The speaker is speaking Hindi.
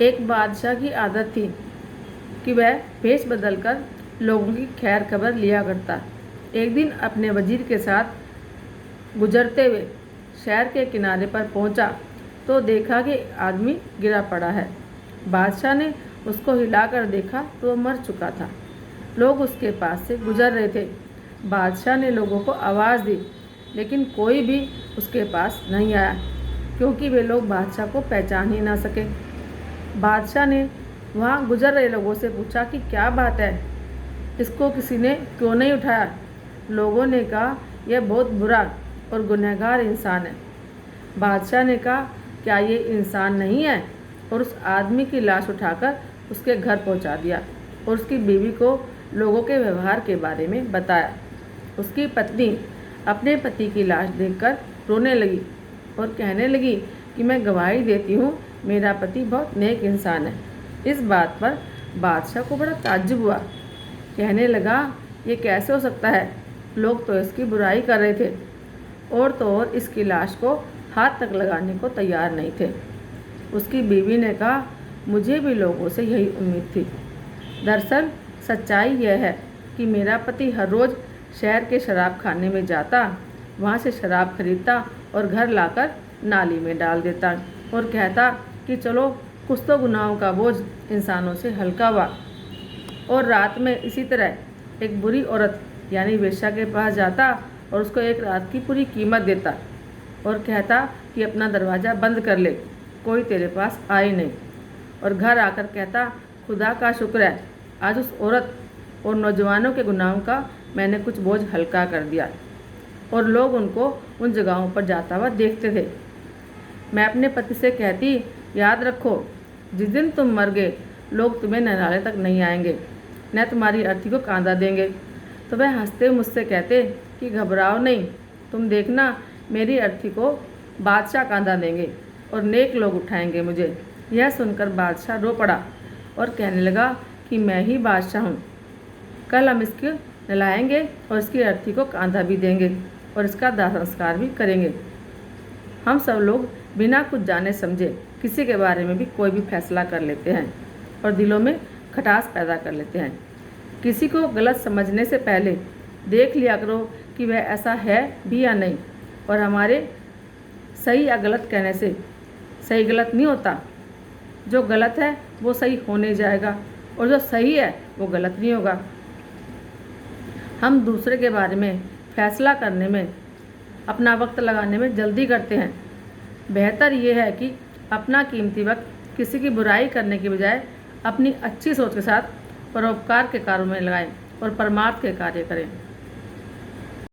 एक बादशाह की आदत थी कि वह भेष बदलकर लोगों की खैर खबर लिया करता। एक दिन अपने वजीर के साथ गुजरते हुए शहर के किनारे पर पहुंचा तो देखा कि आदमी गिरा पड़ा है। बादशाह ने उसको हिलाकर देखा तो वह मर चुका था। लोग उसके पास से गुजर रहे थे। बादशाह ने लोगों को आवाज़ दी, लेकिन कोई भी उसके पास नहीं आया, क्योंकि वे लोग बादशाह को पहचान ही ना सके। बादशाह ने वहाँ गुजर रहे लोगों से पूछा कि क्या बात है, इसको किसी ने क्यों नहीं उठाया। लोगों ने कहा, यह बहुत बुरा और गुनहगार इंसान है। बादशाह ने कहा, क्या ये इंसान नहीं है, और उस आदमी की लाश उठाकर उसके घर पहुंचा दिया और उसकी बीवी को लोगों के व्यवहार के बारे में बताया। उसकी पत्नी अपने पति की लाश देखकर रोने लगी और कहने लगी कि मैं गवाही देती हूँ, मेरा पति बहुत नेक इंसान है। इस बात पर बादशाह को बड़ा ताज्जुब हुआ। कहने लगा, ये कैसे हो सकता है, लोग तो इसकी बुराई कर रहे थे और तो और इसकी लाश को हाथ तक लगाने को तैयार नहीं थे। उसकी बीवी ने कहा, मुझे भी लोगों से यही उम्मीद थी। दरअसल सच्चाई यह है कि मेरा पति हर रोज़ शहर के शराब खाने में जाता, वहाँ से शराब खरीदता और घर लाकर नाली में डाल देता और कहता कि चलो कुछ तो गुनाहों का बोझ इंसानों से हल्का हुआ। और रात में इसी तरह एक बुरी औरत यानी वेश्या के पास जाता और उसको एक रात की पूरी कीमत देता और कहता कि अपना दरवाज़ा बंद कर ले, कोई तेरे पास आए नहीं। और घर आकर कहता, खुदा का शुक्र है, आज उस औरत और नौजवानों के गुनाहों का मैंने कुछ बोझ हल्का कर दिया। और लोग उनको उन जगहों पर जाता हुआ देखते थे। मैं अपने पति से कहती, याद रखो, जिस दिन तुम मर गए लोग तुम्हें नहलाने तक नहीं आएंगे, न तुम्हारी अर्थी को कांधा देंगे। तो वह हंसते मुझसे कहते कि घबराओ नहीं, तुम देखना, मेरी अर्थी को बादशाह कांधा देंगे और नेक लोग उठाएंगे मुझे। यह सुनकर बादशाह रो पड़ा और कहने लगा कि मैं ही बादशाह हूँ। कल हम इसको नहलाएंगे और इसकी अर्थी को कांधा भी देंगे और इसका दाह संस्कार भी करेंगे। हम सब लोग बिना कुछ जाने समझे किसी के बारे में भी कोई भी फैसला कर लेते हैं और दिलों में खटास पैदा कर लेते हैं। किसी को गलत समझने से पहले देख लिया करो कि वह ऐसा है भी या नहीं, और हमारे सही या गलत कहने से सही गलत नहीं होता। जो गलत है वो सही होने जाएगा और जो सही है वो गलत नहीं होगा। हम दूसरे के बारे में फैसला करने में, अपना वक्त लगाने में जल्दी करते हैं। बेहतर ये है कि अपना कीमती वक्त किसी की बुराई करने के बजाय अपनी अच्छी सोच के साथ परोपकार के कार्यों में लगाएं और परमार्थ के कार्य करें।